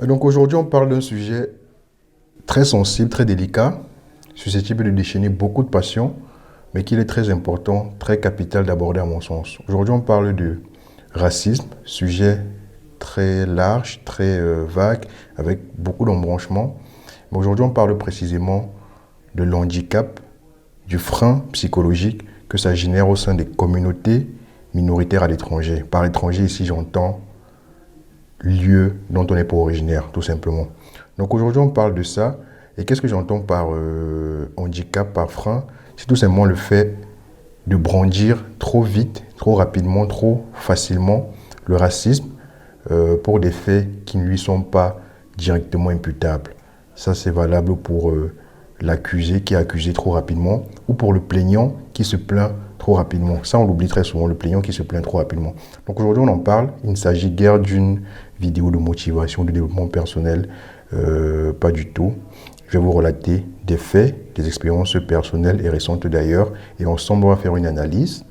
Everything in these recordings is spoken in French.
Donc aujourd'hui, on parle d'un sujet très sensible, très délicat, susceptible de déchaîner beaucoup de passions, mais qu'il est très important, très capital d'aborder à mon sens. Aujourd'hui, on parle de racisme, sujet très large, très vague, avec beaucoup d'embranchements. Mais aujourd'hui, on parle précisément de l'handicap, du frein psychologique que ça génère au sein des communautés minoritaires à l'étranger. Par étranger, ici, j'entends lieu dont on n'est pas originaire, tout simplement. Donc aujourd'hui, on parle de ça. Et qu'est-ce que j'entends par handicap, par frein? C'est tout simplement le fait de brandir trop vite, trop rapidement, trop facilement le racisme pour des faits qui ne lui sont pas directement imputables. Ça, c'est valable pour l'accusé qui est accusé trop rapidement ou pour le plaignant qui se plaint trop rapidement. Ça, on l'oublie très souvent, le plaignant qui se plaint trop rapidement. Donc aujourd'hui, on en parle. Il ne s'agit guère d'une vidéo de motivation, de développement personnel, pas du tout. Je vais vous relater des faits, des expériences personnelles et récentes d'ailleurs, et ensemble, on va faire une analyse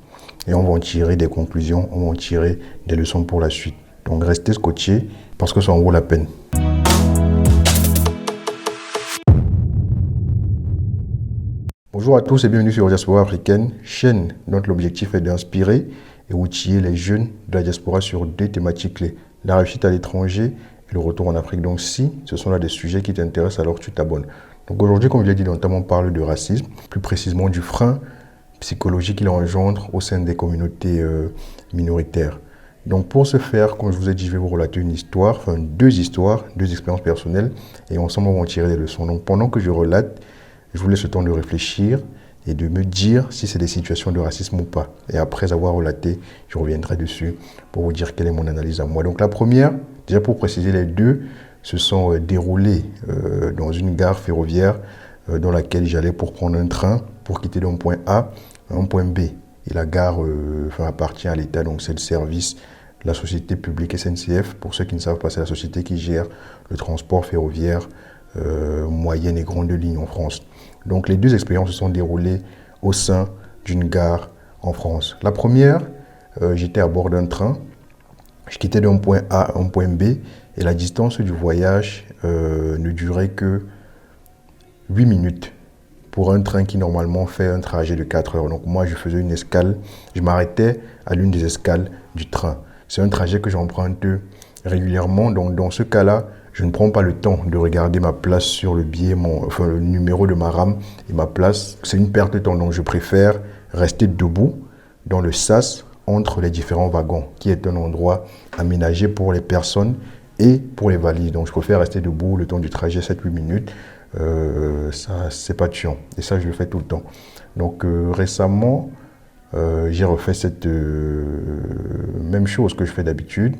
et on va en tirer des conclusions, on va en tirer des leçons pour la suite. Donc restez scotchés parce que ça en vaut la peine. Bonjour à tous et bienvenue sur Diaspora Africaine, chaîne dont l'objectif est d'inspirer et outiller les jeunes de la diaspora sur deux thématiques clés, la réussite à l'étranger et le retour en Afrique. Donc si ce sont là des sujets qui t'intéressent, alors tu t'abonnes. Donc aujourd'hui, comme je l'ai dit, notamment on parle de racisme, plus précisément du frein psychologique qu'il engendre au sein des communautés minoritaires. Donc pour ce faire, comme je vous ai dit, je vais vous relater une histoire, enfin deux histoires, deux expériences personnelles, et ensemble on va en tirer des leçons. Donc pendant que je relate, je vous laisse le temps de réfléchir et de me dire si c'est des situations de racisme ou pas. Et après avoir relaté, je reviendrai dessus pour vous dire quelle est mon analyse à moi. Donc la première, déjà pour préciser, les deux se sont déroulés dans une gare ferroviaire dans laquelle j'allais pour prendre un train pour quitter d'un point A à un point B. Et la gare appartient à l'État, donc c'est le service, la société publique SNCF. Pour ceux qui ne savent pas, c'est la société qui gère le transport ferroviaire moyenne et grande ligne en France. Donc les deux expériences se sont déroulées au sein d'une gare en France. La première, j'étais à bord d'un train, je quittais d'un point A à un point B et la distance du voyage ne durait que 8 minutes pour un train qui normalement fait un trajet de 4 heures. Donc moi je faisais une escale, je m'arrêtais à l'une des escales du train. C'est un trajet que j'emprunte régulièrement, donc dans ce cas-là, je ne prends pas le temps de regarder ma place sur le billet, le numéro de ma rame et ma place. C'est une perte de temps, donc je préfère rester debout dans le sas entre les différents wagons, qui est un endroit aménagé pour les personnes et pour les valises. Donc je préfère rester debout le temps du trajet, 7-8 minutes. Ça, c'est pas chiant. Et ça, je le fais tout le temps. Donc récemment, j'ai refait cette même chose que je fais d'habitude.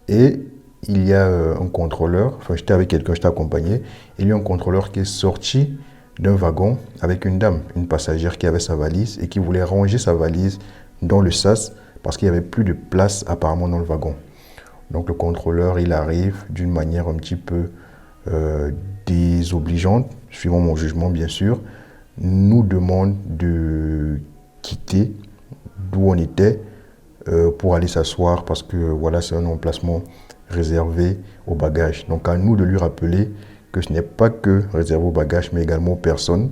Et il y a un contrôleur, enfin j'étais avec quelqu'un, j'étais accompagné, il y a un contrôleur qui est sorti d'un wagon avec une dame, une passagère qui avait sa valise et qui voulait ranger sa valise dans le sas parce qu'il n'y avait plus de place apparemment dans le wagon. Donc le contrôleur, il arrive d'une manière un petit peu désobligeante, suivant mon jugement bien sûr, nous demande de quitter d'où on était pour aller s'asseoir parce que voilà, c'est un emplacement réservé aux bagages. Donc à nous de lui rappeler que ce n'est pas que réservé aux bagages, mais également aux personnes.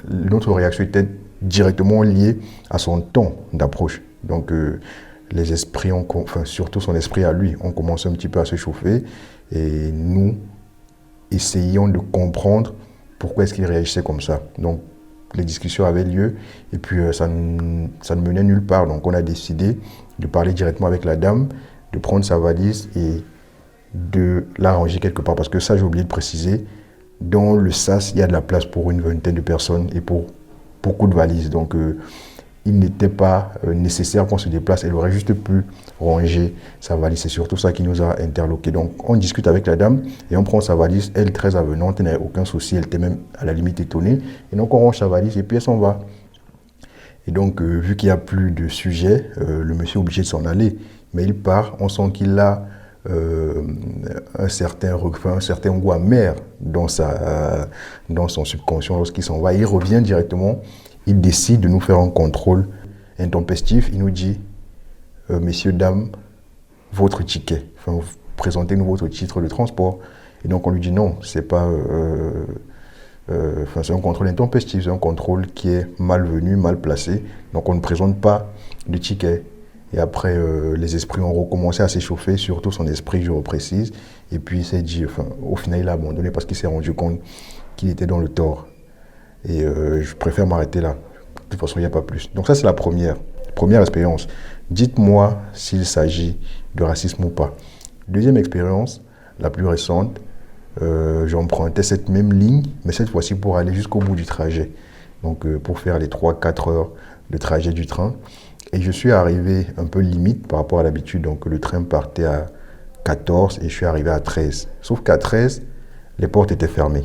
Notre réaction était directement liée à son ton d'approche. Donc les esprits, surtout son esprit à lui, ont commencé un petit peu à se chauffer et nous essayons de comprendre pourquoi est-ce qu'il réagissait comme ça. Donc les discussions avaient lieu et puis ça ne menait nulle part. Donc on a décidé de parler directement avec la dame, de prendre sa valise et de la ranger quelque part. Parce que ça, j'ai oublié de préciser, dans le sas, il y a de la place pour une vingtaine de personnes et pour beaucoup de valises. Donc il n'était pas nécessaire qu'on se déplace. Elle aurait juste pu ranger sa valise. C'est surtout ça qui nous a interloqués. Donc on discute avec la dame et on prend sa valise. Elle, très avenante, elle n'avait aucun souci. Elle était même à la limite étonnée. Et donc on range sa valise et puis elle s'en va. Et donc vu qu'il n'y a plus de sujet, le monsieur est obligé de s'en aller. Mais il part, on sent qu'il a un certain goût amer dans son subconscient lorsqu'il s'en va. Il revient directement. Il décide de nous faire un contrôle intempestif. Il nous dit, messieurs, dames, votre ticket. Enfin, vous présentez-nous votre titre de transport. Et donc on lui dit non, c'est pas, c'est un contrôle intempestif, c'est un contrôle qui est malvenu, mal placé. Donc on ne présente pas de ticket. Et après, les esprits ont recommencé à s'échauffer, surtout son esprit, je reprécise. Et puis il s'est dit, enfin, au final, il a abandonné parce qu'il s'est rendu compte qu'il était dans le tort. Et je préfère m'arrêter là. De toute façon, il n'y a pas plus. Donc ça, c'est la première expérience. Dites-moi s'il s'agit de racisme ou pas. Deuxième expérience, la plus récente, j'empruntais cette même ligne, mais cette fois-ci pour aller jusqu'au bout du trajet. Donc pour faire les 3-4 heures de trajet du train. Et je suis arrivé un peu limite par rapport à l'habitude. Donc le train partait à 14 et je suis arrivé à 13. Sauf qu'à 13, les portes étaient fermées.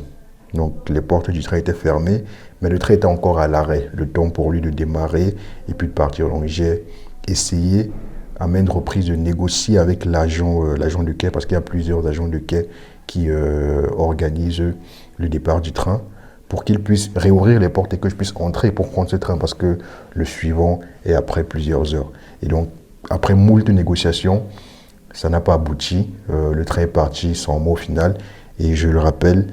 Donc les portes du train étaient fermées, mais le train était encore à l'arrêt. Le temps pour lui de démarrer et puis de partir. Donc j'ai essayé à maintes reprises de négocier avec l'agent de quai, parce qu'il y a plusieurs agents de quai qui organisent le départ du train, pour qu'ils puissent réouvrir les portes et que je puisse entrer pour prendre ce train, parce que le suivant est après plusieurs heures. Et donc, après moult négociations, ça n'a pas abouti. Le train est parti sans mot au final. Et je le rappelle,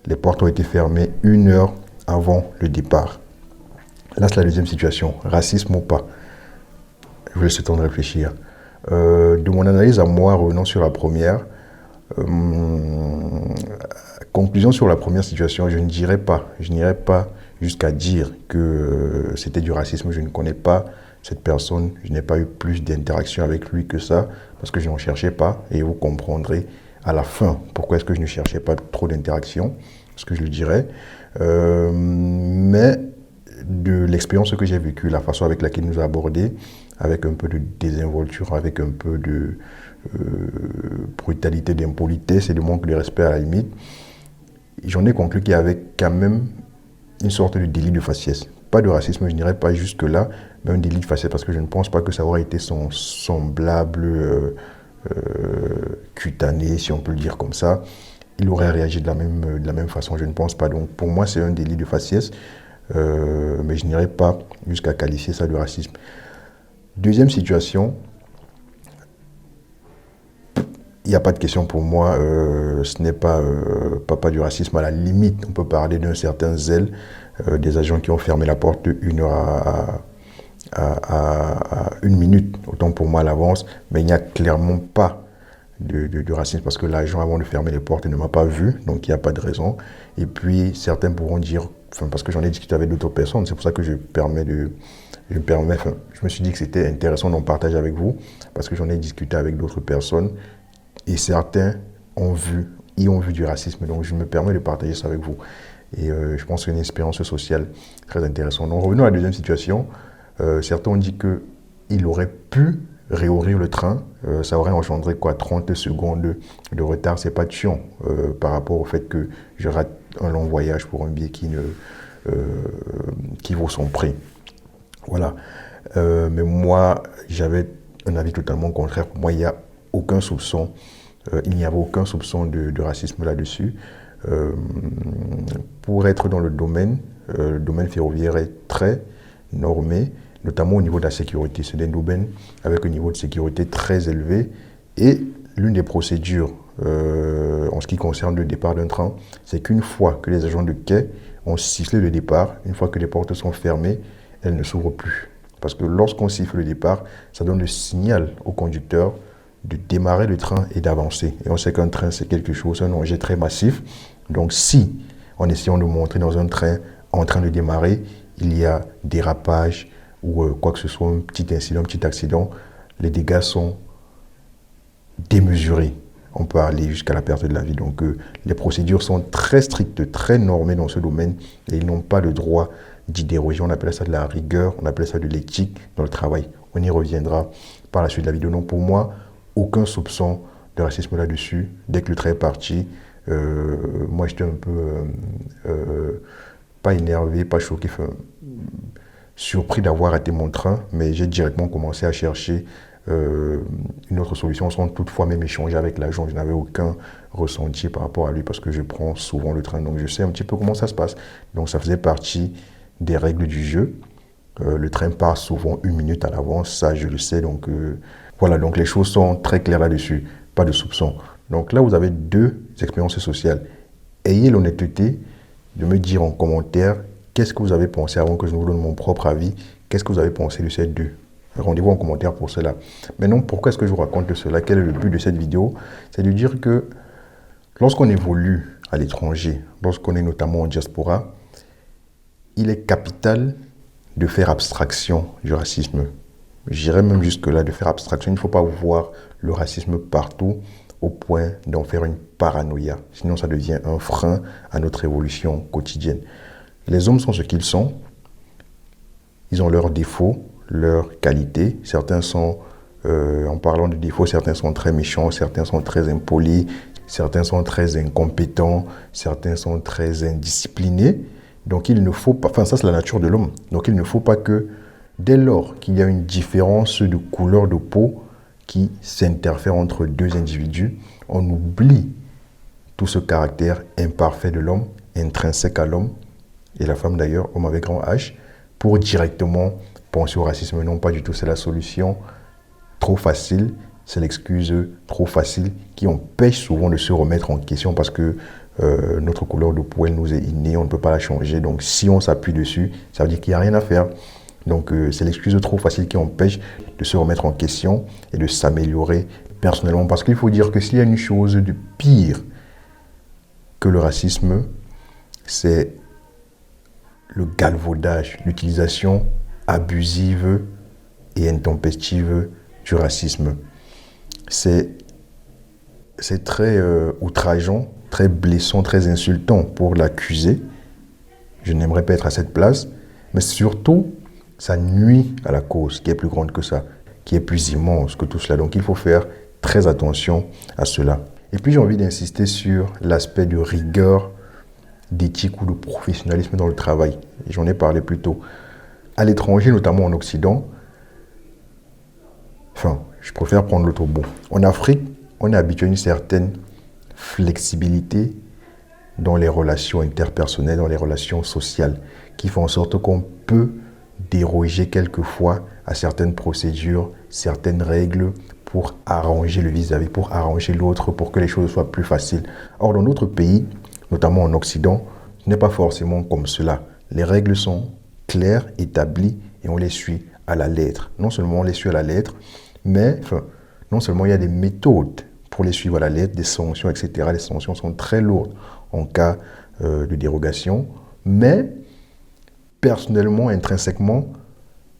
les portes ont été fermées 1 heure avant le départ. Là, c'est la deuxième situation. Racisme ou pas? Je vous laisse le temps de réfléchir. De mon analyse à moi, revenant sur la première, conclusion sur la première situation, je n'irai pas jusqu'à dire que c'était du racisme. Je ne connais pas cette personne, je n'ai pas eu plus d'interaction avec lui que ça, parce que je n'en cherchais pas, et vous comprendrez à la fin pourquoi est-ce que je ne cherchais pas trop d'interaction, ce que je le dirais. Mais de l'expérience que j'ai vécue, la façon avec laquelle il nous a abordé, avec un peu de désinvolture, avec un peu de brutalité, d'impolitesse et de manque de respect à la limite, j'en ai conclu qu'il y avait quand même une sorte de délit de faciès. Pas de racisme, je n'irais pas jusque-là, mais un délit de faciès, parce que je ne pense pas que ça aurait été son semblable cutané, si on peut le dire comme ça. Il aurait réagi de la même façon, je ne pense pas. Donc pour moi, c'est un délit de faciès, mais je n'irais pas jusqu'à qualifier ça de racisme. Deuxième situation, il n'y a pas de question pour moi, ce n'est pas du racisme. À la limite, on peut parler d'un certain zèle des agents qui ont fermé la porte de 1 heure à 1 minute, autant pour moi à l'avance, mais il n'y a clairement pas de racisme, parce que l'agent, avant de fermer les portes, ne m'a pas vu, donc il n'y a pas de raison. Et puis certains pourront dire, parce que j'en ai discuté avec d'autres personnes, c'est pour ça que je me suis dit que c'était intéressant d'en partager avec vous, parce que j'en ai discuté avec d'autres personnes, et certains y ont vu du racisme, donc je me permets de partager ça avec vous. Et je pense que c'est une expérience sociale très intéressante. Donc revenons à la deuxième situation. Certains ont dit qu'il aurait pu réouvrir le train. Ça aurait engendré 30 secondes de retard. C'est pas de chiant par rapport au fait que je rate un long voyage pour un billet qui vaut son prix. Voilà. Mais moi, j'avais un avis totalement contraire. Pour moi, il n'y a aucun soupçon. Il n'y avait aucun soupçon de racisme là-dessus. Pour être dans le domaine ferroviaire est très normé, notamment au niveau de la sécurité. C'est un domaine avec un niveau de sécurité très élevé. Et l'une des procédures en ce qui concerne le départ d'un train, c'est qu'une fois que les agents de quai ont sifflé le départ, une fois que les portes sont fermées, elles ne s'ouvrent plus. Parce que lorsqu'on siffle le départ, ça donne le signal au conducteur de démarrer le train et d'avancer. Et on sait qu'un train, c'est quelque chose, un objet très massif. Donc si, en essayant de montrer dans un train en train de démarrer, il y a dérapage ou quoi que ce soit, un petit incident, un petit accident, les dégâts sont démesurés. On peut aller jusqu'à la perte de la vie. Donc les procédures sont très strictes, très normées dans ce domaine, et ils n'ont pas le droit d'y déroger. On appelle ça de la rigueur, on appelle ça de l'éthique dans le travail. On y reviendra par la suite de la vidéo. Donc pour moi, aucun soupçon de racisme là-dessus. Dès que le train est parti, moi j'étais un peu, pas énervé, pas choqué, surpris d'avoir raté mon train, mais j'ai directement commencé à chercher une autre solution, sans toutefois même échanger avec l'agent. Je n'avais aucun ressenti par rapport à lui, parce que je prends souvent le train, donc je sais un petit peu comment ça se passe. Donc ça faisait partie des règles du jeu. Le train part souvent 1 minute à l'avance, ça je le sais, donc Voilà, donc les choses sont très claires là-dessus, pas de soupçons. Donc là, vous avez deux expériences sociales. Ayez l'honnêteté de me dire en commentaire qu'est-ce que vous avez pensé avant que je vous donne mon propre avis. Qu'est-ce que vous avez pensé de ces deux? Rendez-vous en commentaire pour cela. Maintenant, pourquoi est-ce que je vous raconte cela? Quel est le but de cette vidéo? C'est de dire que lorsqu'on évolue à l'étranger, lorsqu'on est notamment en diaspora, il est capital de faire abstraction du racisme. J'irais même jusque-là, de faire abstraction. Il ne faut pas voir le racisme partout au point d'en faire une paranoïa. Sinon, ça devient un frein à notre évolution quotidienne. Les hommes sont ce qu'ils sont. Ils ont leurs défauts, leurs qualités. Certains sont, en parlant de défauts, certains sont très méchants, certains sont très impolis, certains sont très incompétents, certains sont très indisciplinés. Donc, il ne faut pas... Enfin, ça, c'est la nature de l'homme. Donc, il ne faut pas que, dès lors qu'il y a une différence de couleur de peau qui s'interfère entre deux individus, on oublie tout ce caractère imparfait de l'homme, intrinsèque à l'homme, et la femme d'ailleurs, homme avec grand H, pour directement penser au racisme. Non, pas du tout, c'est la solution trop facile, c'est l'excuse trop facile qui empêche souvent de se remettre en question parce que notre couleur de peau, elle nous est innée, on ne peut pas la changer. Donc si on s'appuie dessus, ça veut dire qu'il n'y a rien à faire. Donc c'est l'excuse trop facile qui empêche de se remettre en question et de s'améliorer personnellement. Parce qu'il faut dire que s'il y a une chose de pire que le racisme, c'est le galvaudage, l'utilisation abusive et intempestive du racisme. C'est très outrageant, très blessant, très insultant pour l'accusé. Je n'aimerais pas être à cette place, mais surtout, ça nuit à la cause qui est plus grande que ça, qui est plus immense que tout cela. Donc il faut faire très attention à cela. Et puis j'ai envie d'insister sur l'aspect de rigueur, d'éthique ou de professionnalisme dans le travail. Et j'en ai parlé plus tôt. À l'étranger, notamment en Occident, enfin, je préfère prendre l'autre bout. En Afrique, on est habitué à une certaine flexibilité dans les relations interpersonnelles, dans les relations sociales, qui font en sorte qu'on peut déroger quelquefois à certaines procédures, certaines règles pour arranger le vis-à-vis, pour arranger l'autre, pour que les choses soient plus faciles. Or, dans d'autres pays, notamment en Occident, ce n'est pas forcément comme cela. Les règles sont claires, établies, et on les suit à la lettre. Non seulement on les suit à la lettre, mais non seulement il y a des méthodes pour les suivre à la lettre, des sanctions, etc. Les sanctions sont très lourdes en cas de dérogation, mais personnellement, intrinsèquement,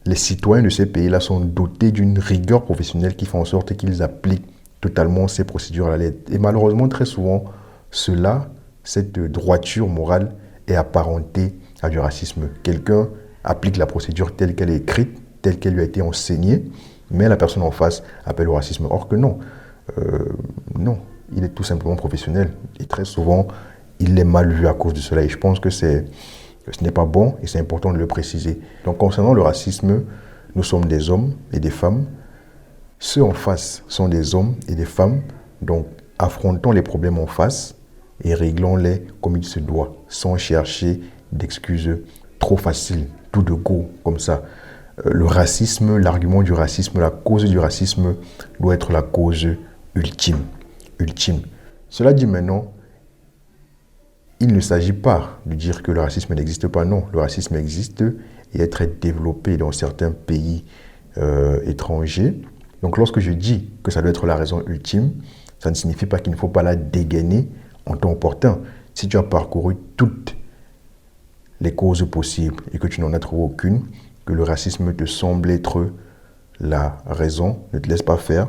les citoyens de ces pays-là sont dotés d'une rigueur professionnelle qui fait en sorte qu'ils appliquent totalement ces procédures à la lettre. Et malheureusement, très souvent, cette droiture morale est apparentée à du racisme. Quelqu'un applique la procédure telle qu'elle est écrite, telle qu'elle lui a été enseignée, mais la personne en face appelle au racisme. Or que non, non, il est tout simplement professionnel. Et très souvent, il est mal vu à cause de cela. Et je pense que ce n'est pas bon et c'est important de le préciser. Donc concernant le racisme, nous sommes des hommes et des femmes. Ceux en face sont des hommes et des femmes. Donc affrontons les problèmes en face et réglons-les comme il se doit, sans chercher d'excuses trop faciles, tout de go, comme ça. Le racisme, l'argument du racisme, la cause du racisme doit être la cause ultime. Cela dit maintenant, il ne s'agit pas de dire que le racisme n'existe pas. Non, le racisme existe et est très développé dans certains pays étrangers. Donc lorsque je dis que ça doit être la raison ultime, ça ne signifie pas qu'il ne faut pas la dégainer en temps opportun. Si tu as parcouru toutes les causes possibles et que tu n'en as trouvé aucune, que le racisme te semble être la raison, ne te laisse pas faire,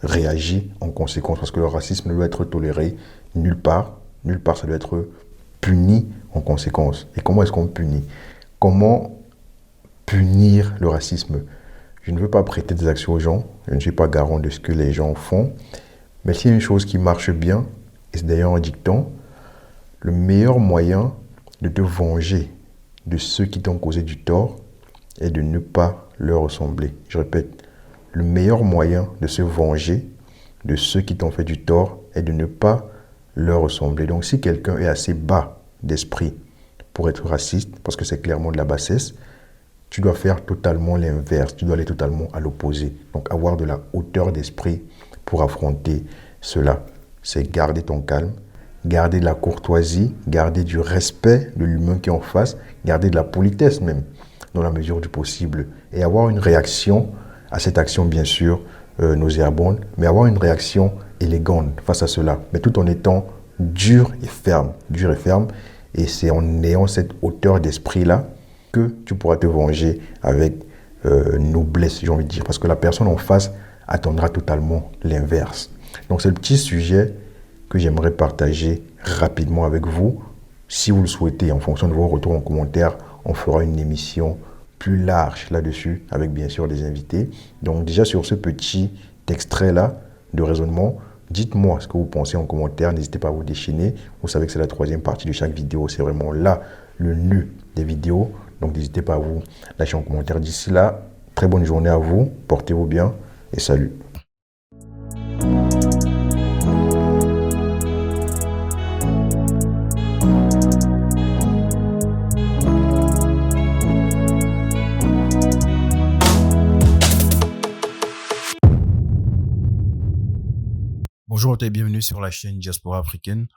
réagis en conséquence, parce que le racisme ne doit être toléré nulle part. Nulle part, ça doit être puni en conséquence. Et comment est-ce qu'on punit? Comment punir le racisme? Je ne veux pas prêter des actions aux gens, je ne suis pas garant de ce que les gens font, mais s'il y a une chose qui marche bien, et c'est d'ailleurs un dicton, le meilleur moyen de te venger de ceux qui t'ont causé du tort est de ne pas leur ressembler. Je répète, le meilleur moyen de se venger de ceux qui t'ont fait du tort est de ne pas leur ressembler. Donc si quelqu'un est assez bas d'esprit pour être raciste, parce que c'est clairement de la bassesse, tu dois faire totalement l'inverse. Tu dois aller totalement à l'opposé. Donc, avoir de la hauteur d'esprit pour affronter cela. C'est garder ton calme, garder de la courtoisie, garder du respect de l'humain qui est en face, garder de la politesse même, dans la mesure du possible. Et avoir une réaction à cette action, bien sûr, nauséabonde, mais avoir une réaction élégante face à cela, mais tout en étant dur et ferme. Dur et ferme. Et c'est en ayant cette hauteur d'esprit-là que tu pourras te venger avec noblesse, j'ai envie de dire. Parce que la personne en face attendra totalement l'inverse. Donc c'est le petit sujet que j'aimerais partager rapidement avec vous. Si vous le souhaitez, en fonction de vos retours en commentaire, on fera une émission plus large là-dessus, avec bien sûr des invités. Donc déjà sur ce petit extrait-là de raisonnement, dites-moi ce que vous pensez en commentaire, n'hésitez pas à vous déchaîner. Vous savez que c'est la troisième partie de chaque vidéo, c'est vraiment là le nœud des vidéos. Donc n'hésitez pas à vous lâcher en commentaire. D'ici là, très bonne journée à vous, portez-vous bien et salut. Bonjour et bienvenue sur la chaîne Diaspora Africaine.